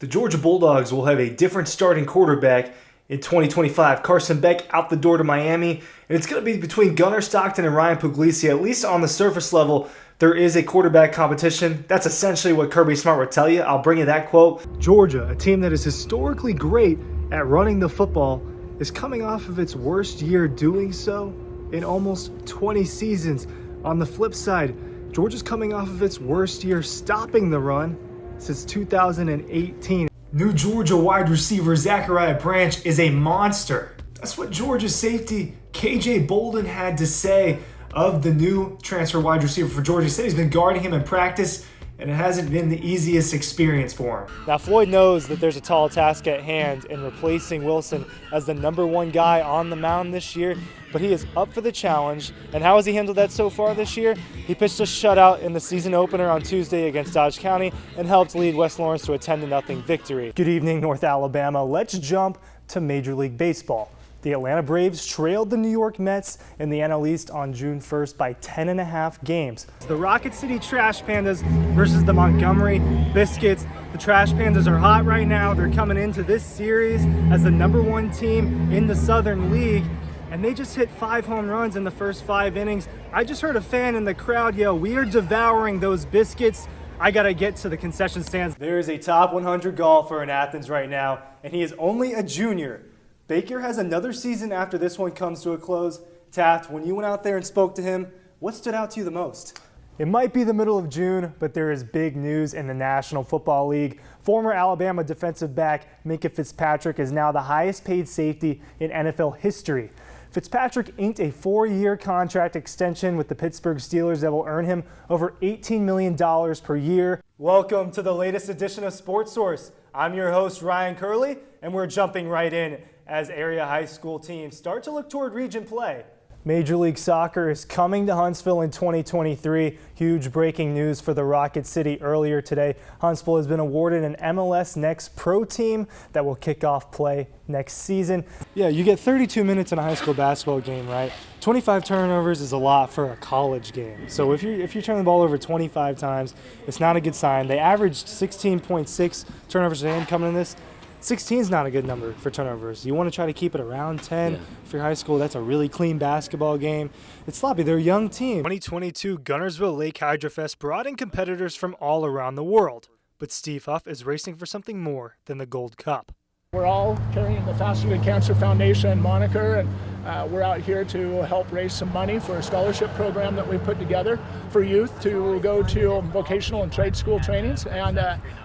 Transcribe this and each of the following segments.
The Georgia Bulldogs will have a different starting quarterback in 2025. Carson Beck out the door to Miami, and it's going to be between Gunnar Stockton and Ryan Puglisi. At least on the surface level, there is a quarterback competition. That's essentially what Kirby Smart would tell you. I'll bring you that quote. Georgia, a team that is historically great at running the football, is coming off of its worst year doing so in almost 20 seasons. On the flip side, Georgia's coming off of its worst year stopping the run since 2018. New Georgia wide receiver Zachariah Branch is a monster. That's what Georgia's safety KJ Bolden had to say of the new transfer wide receiver for Georgia. He said he's been guarding him in practice, and it hasn't been the easiest experience for him. Now, Floyd knows that there's a tall task at hand in replacing Wilson as the #1 guy on the mound this year, but he is up for the challenge. And how has he handled that so far this year? He pitched a shutout in the season opener on Tuesday against Dodge County and helped lead West Lawrence to a 10-0 victory. Good evening, North Alabama. Let's jump to Major League Baseball. The Atlanta Braves trailed the New York Mets in the NL East on June 1st by 10.5 games. The Rocket City Trash Pandas versus the Montgomery Biscuits. The Trash Pandas are hot right now. They're coming into this series as the #1 team in the Southern League, and they just hit 5 home runs in the first 5 innings. I just heard a fan in the crowd yell, "We are devouring those biscuits." I gotta get to the concession stands. There is a top 100 golfer in Athens right now, and he is only a junior. Baker has another season after this one comes to a close. Taft, when you went out there and spoke to him, what stood out to you the most? It might be the middle of June, but there is big news in the National Football League. Former Alabama defensive back Minkah Fitzpatrick is now the highest paid safety in NFL history. Fitzpatrick inked a 4-year contract extension with the Pittsburgh Steelers that will earn him over $18 million per year. Welcome to the latest edition of Sports Source. I'm your host, Ryan Kerley, and we're jumping right in as area high school teams start to look toward region play. Major League Soccer is coming to Huntsville in 2023. Huge breaking news for the Rocket City earlier today. Huntsville has been awarded an MLS Next Pro team that will kick off play next season. Yeah, you get 32 minutes in a high school basketball game, right? 25 turnovers is a lot for a college game. So if you turn the ball over 25 times, it's not a good sign. They averaged 16.6 turnovers a game coming in this. 16 is not a good number for turnovers. You want to try to keep it around 10 for your high school. That's a really clean basketball game. It's sloppy. They're a young team. 2022 Gunnersville Lake Hydrofest brought in competitors from all around the world. But Steve Huff is racing for something more than the Gold Cup. We're all carrying the Faster Than Cancer Foundation moniker, and we're out here to help raise some money for a scholarship program that we've put together for youth to go to vocational and trade school trainings, and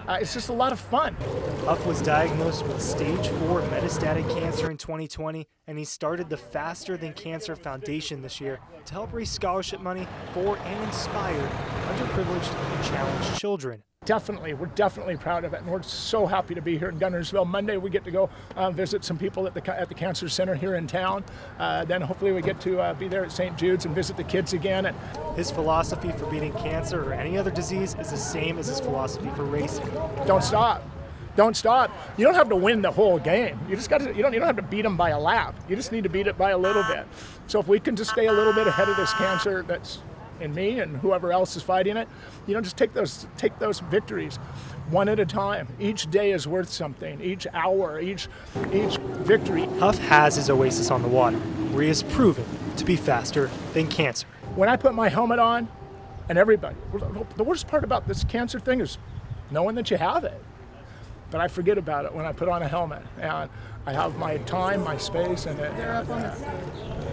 it's just a lot of fun. Huff was diagnosed with stage 4 metastatic cancer in 2020, and he started the Faster Than Cancer Foundation this year to help raise scholarship money for and inspire underprivileged and challenged children. We're definitely proud of it, and we're so happy to be here in Gunnersville. Monday we get to go visit some people at the Cancer Center here in town. Then hopefully we get to be there at St. Jude's and visit the kids again. His philosophy for beating cancer or any other disease is the same as his philosophy for racing. Don't stop. Don't stop. You don't have to win the whole game. You just got to. You don't have to beat them by a lap. You just need to beat it by a little bit. So if we can just stay a little bit ahead of this cancer that's in me and whoever else is fighting it, just take those victories one at a time. Each day is worth something. Each hour, each victory. Huff has his oasis on the water, where he has proven to be faster than cancer. When I put my helmet on, and everybody, the worst part about this cancer thing is knowing that you have it. But I forget about it when I put on a helmet, and I have my time, my space, and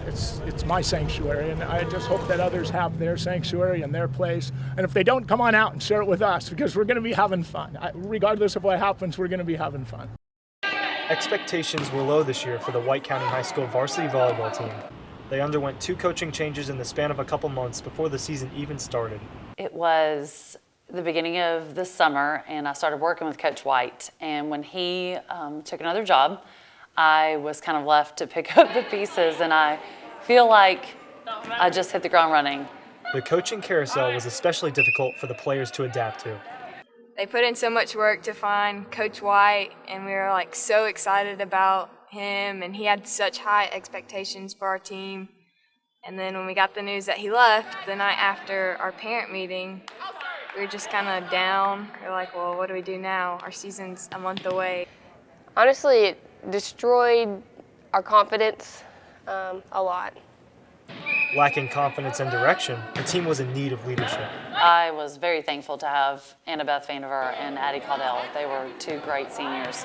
it's my sanctuary, and I just hope that others have their sanctuary and their place. And if they don't, come on out and share it with us, because we're going to be having fun. Regardless of what happens, we're going to be having fun. Expectations were low this year for the White County High School varsity volleyball team. They underwent 2 coaching changes in the span of a couple months before the season even started. It was the beginning of the summer, and I started working with Coach White. And when he took another job, I was kind of left to pick up the pieces, and I feel like I just hit the ground running. The coaching carousel was especially difficult for the players to adapt to. They put in so much work to find Coach White, and we were so excited about him, and he had such high expectations for our team. And then when we got the news that he left the night after our parent meeting, we were just kind of down. We were like, well, what do we do now? Our season's a month away. Honestly, it destroyed our confidence a lot. Lacking confidence and direction, the team was in need of leadership. I was very thankful to have Annabeth Vandiver and Addie Caudell. They were two great seniors.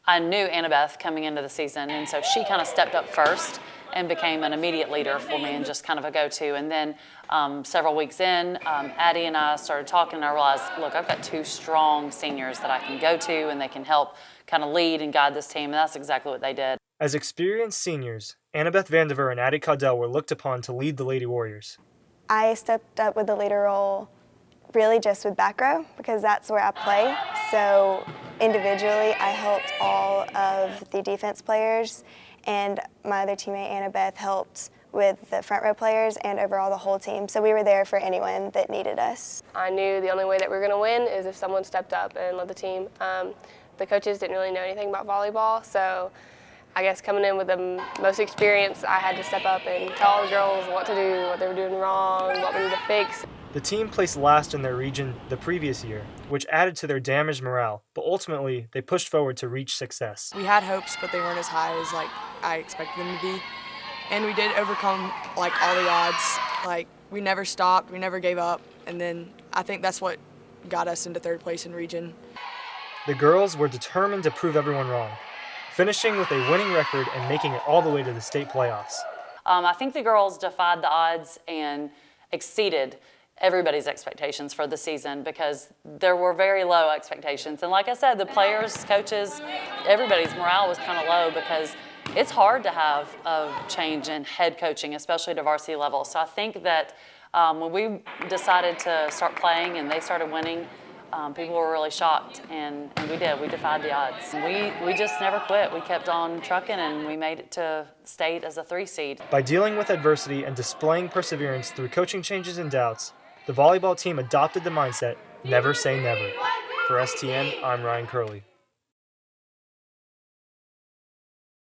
I knew Annabeth coming into the season, and so she kind of stepped up first and became an immediate leader for me and just kind of a go-to. And then several weeks in, Addie and I started talking, and I realized, look, I've got two strong seniors that I can go to, and they can help kind of lead and guide this team, and that's exactly what they did. As experienced seniors, Annabeth Vandiver and Addie Caudell were looked upon to lead the Lady Warriors. I stepped up with the leader role really just with back row because that's where I play. So individually, I helped all of the defense players, and my other teammate, Annabeth, helped with the front row players and overall the whole team. So we were there for anyone that needed us. I knew the only way that we were going to win is if someone stepped up and led the team. The coaches didn't really know anything about volleyball, so I guess coming in with the most experience, I had to step up and tell all the girls what to do, what they were doing wrong, what we need to fix. The team placed last in their region the previous year, which added to their damaged morale, but ultimately they pushed forward to reach success. We had hopes, but they weren't as high as I expected them to be. And we did overcome all the odds. We never stopped, we never gave up, and then I think that's what got us into third place in region. The girls were determined to prove everyone wrong, finishing with a winning record and making it all the way to the state playoffs. I think the girls defied the odds and exceeded everybody's expectations for the season because there were very low expectations. And like I said, the players, coaches, everybody's morale was kind of low because it's hard to have a change in head coaching, especially at a varsity level. So I think that when we decided to start playing and they started winning, people were really shocked, and we did. We defied the odds. We just never quit. We kept on trucking, and we made it to state as a 3 seed. By dealing with adversity and displaying perseverance through coaching changes and doubts, the volleyball team adopted the mindset, never say never. For STN, I'm Ryan Kerley.